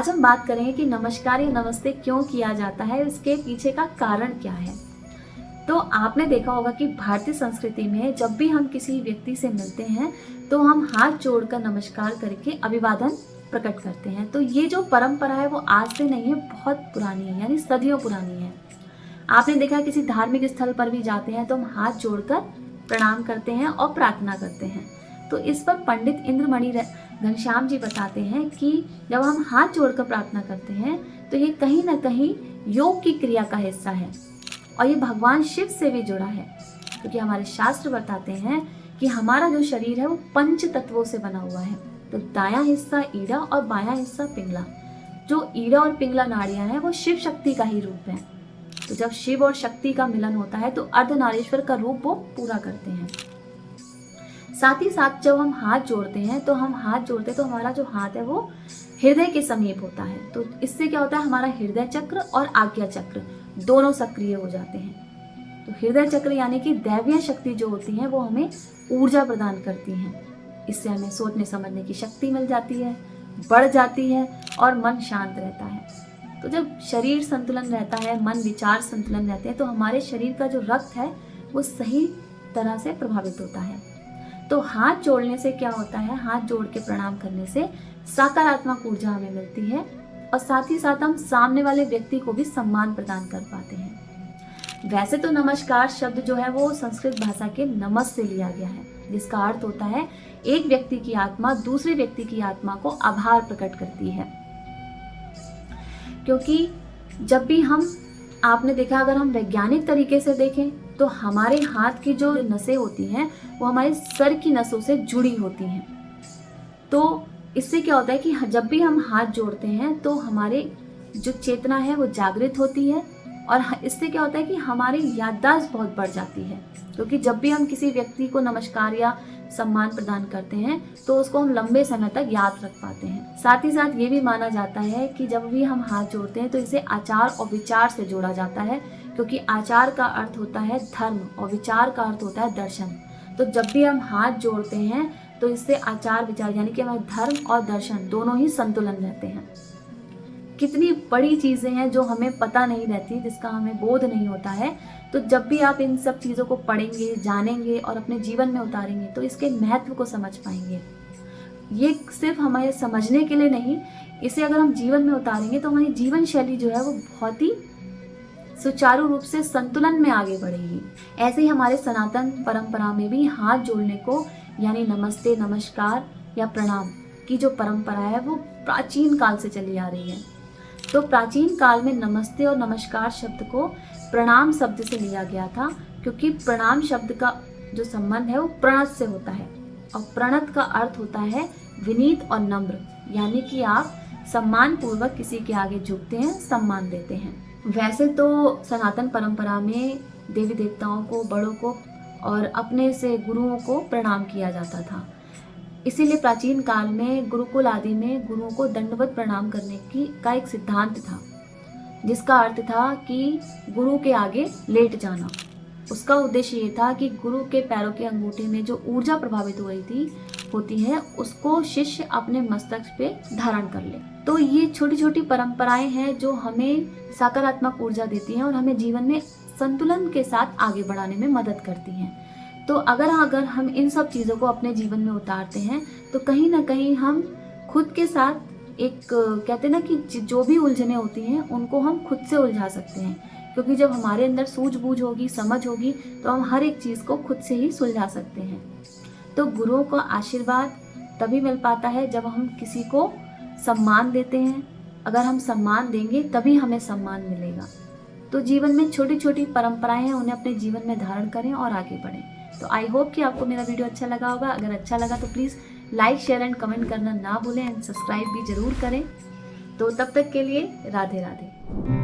आज हम बात करेंगे कि नमस्कार या नमस्ते क्यों किया जाता है, इसके पीछे का कारण क्या है। तो आपने देखा होगा कि भारतीय संस्कृति में जब भी हम किसी व्यक्ति से मिलते हैं तो हम हाथ जोड़कर नमस्कार करके अभिवादन प्रकट करते हैं। तो ये जो परंपरा है वो आज से नहीं है, बहुत पुरानी है, यानी सदियों पुरानी है। आपने देखा है किसी धार्मिक स्थल पर भी जाते हैं तो हम हाथ जोड़कर प्रणाम करते हैं और प्रार्थना करते हैं। तो इस पर पंडित इंद्रमणि घनश्याम जी बताते हैं कि जब हम हाथ जोड़कर प्रार्थना करते हैं तो ये कहीं ना कहीं योग की क्रिया का हिस्सा है और ये भगवान शिव से भी जुड़ा है, क्योंकि हमारे शास्त्र बताते हैं कि हमारा जो शरीर है वो पंच तत्वों से बना हुआ है। तो दायां हिस्सा ईड़ा और बायां हिस्सा पिंगला। जो ईड़ा और पिंगला नाड़ियां हैं वो शिव शक्ति का ही रूप है। तो जब शिव और शक्ति का मिलन होता है तो अर्धनारीश्वर का रूप वो पूरा करते हैं। साथ ही साथ जब हम हाथ जोड़ते हैं तो हमारा जो हाथ है वो हृदय के समीप होता है। तो इससे क्या होता है, हमारा हृदय चक्र और आज्ञा चक्र दोनों सक्रिय हो जाते हैं। तो हृदय चक्र यानी कि दैवीय शक्ति जो होती है वो हमें ऊर्जा प्रदान करती है। इससे हमें सोचने समझने की शक्ति मिल जाती है, बढ़ जाती है और मन शांत रहता है। तो जब शरीर संतुलन रहता है, मन विचार संतुलन रहते हैं, तो हमारे शरीर का जो रक्त है वो सही तरह से प्रभावित होता है। तो हाथ जोड़ने से क्या होता है, हाथ जोड़ के प्रणाम करने से सकारात्मक ऊर्जा हमें मिलती है और साथ ही साथ हम सामने वाले व्यक्ति को भी सम्मान प्रदान कर पाते हैं। वैसे तो नमस्कार शब्द जो है वो संस्कृत भाषा के नमस से लिया गया है, जिसका अर्थ होता है एक व्यक्ति की आत्मा दूसरे व्यक्ति की आत्मा को आभार प्रकट करती है। क्योंकि जब भी आपने देखा, अगर हम वैज्ञानिक तरीके से देखें तो हमारे हाथ की जो नसें होती हैं वो हमारे सर की नसों से जुड़ी होती हैं। तो इससे क्या होता है कि जब भी हम हाथ जोड़ते हैं तो हमारे जो चेतना है वो जागृत होती है और इससे क्या होता है कि हमारी याददाश्त बहुत बढ़ जाती है। क्योंकि जब भी हम किसी व्यक्ति को नमस्कार या सम्मान प्रदान करते हैं तो उसको हम लंबे समय तक याद रख पाते हैं। साथ ही साथ ये भी माना जाता है कि जब भी हम हाथ जोड़ते हैं तो इसे आचार और विचार से जोड़ा जाता है, क्योंकि आचार का अर्थ होता है धर्म और विचार का अर्थ होता है दर्शन। तो जब भी हम हाथ जोड़ते हैं तो इससे आचार विचार यानी कि हमारे धर्म और दर्शन दोनों ही संतुलन रहते हैं। कितनी बड़ी चीज़ें हैं जो हमें पता नहीं रहती, जिसका हमें बोध नहीं होता है। तो जब भी आप इन सब चीज़ों को पढ़ेंगे, जानेंगे और अपने जीवन में उतारेंगे तो इसके महत्व को समझ पाएंगे। ये सिर्फ हमें समझने के लिए नहीं, इसे अगर हम जीवन में उतारेंगे तो हमारी जीवन शैली जो है वो बहुत ही सुचारू रूप से संतुलन में आगे बढ़ेगी। ऐसे ही हमारे सनातन परंपरा में भी हाथ जोड़ने को यानी नमस्ते, नमस्कार या प्रणाम की जो परंपरा है वो प्राचीन काल से चली आ रही है। तो प्राचीन काल में नमस्ते और नमस्कार शब्द को प्रणाम शब्द से लिया गया था, क्योंकि प्रणाम शब्द का जो संबंध है वो प्रणत से होता है और प्रणत का अर्थ होता है विनीत और नम्र, यानी कि आप सम्मान पूर्वक किसी के आगे झुकते हैं, सम्मान देते हैं। वैसे तो सनातन परंपरा में देवी देवताओं को, बड़ों को और अपने से गुरुओं को प्रणाम किया जाता था। इसीलिए प्राचीन काल में गुरुकुल आदि में गुरुओं को दंडवत प्रणाम करने का एक सिद्धांत था, जिसका अर्थ था कि गुरु के आगे लेट जाना। उसका उद्देश्य ये था कि गुरु के पैरों के अंगूठे में जो ऊर्जा प्रभावित होती है उसको शिष्य अपने मस्तक पे धारण कर ले। तो ये छोटी छोटी परंपराएं हैं जो हमें सकारात्मक ऊर्जा देती हैं और हमें जीवन में संतुलन के साथ आगे बढ़ाने में मदद करती हैं। तो अगर हम इन सब चीज़ों को अपने जीवन में उतारते हैं तो कहीं ना कहीं हम खुद के साथ एक कहते हैं ना कि जो भी उलझने होती हैं उनको हम खुद से उलझा सकते हैं, क्योंकि जब हमारे अंदर सूझबूझ होगी, समझ होगी, तो हम हर एक चीज़ को खुद से ही सुलझा सकते हैं। तो गुरुओं का आशीर्वाद तभी मिल पाता है जब हम किसी को सम्मान देते हैं। अगर हम सम्मान देंगे तभी हमें सम्मान मिलेगा। तो जीवन में छोटी छोटी परंपराएं हैं, उन्हें अपने जीवन में धारण करें और आगे बढ़ें। तो आई होप कि आपको मेरा वीडियो अच्छा लगा होगा। अगर अच्छा लगा तो please like, share and comment करना ना भूलें एंड सब्सक्राइब भी ज़रूर करें। तो तब तक के लिए राधे राधे।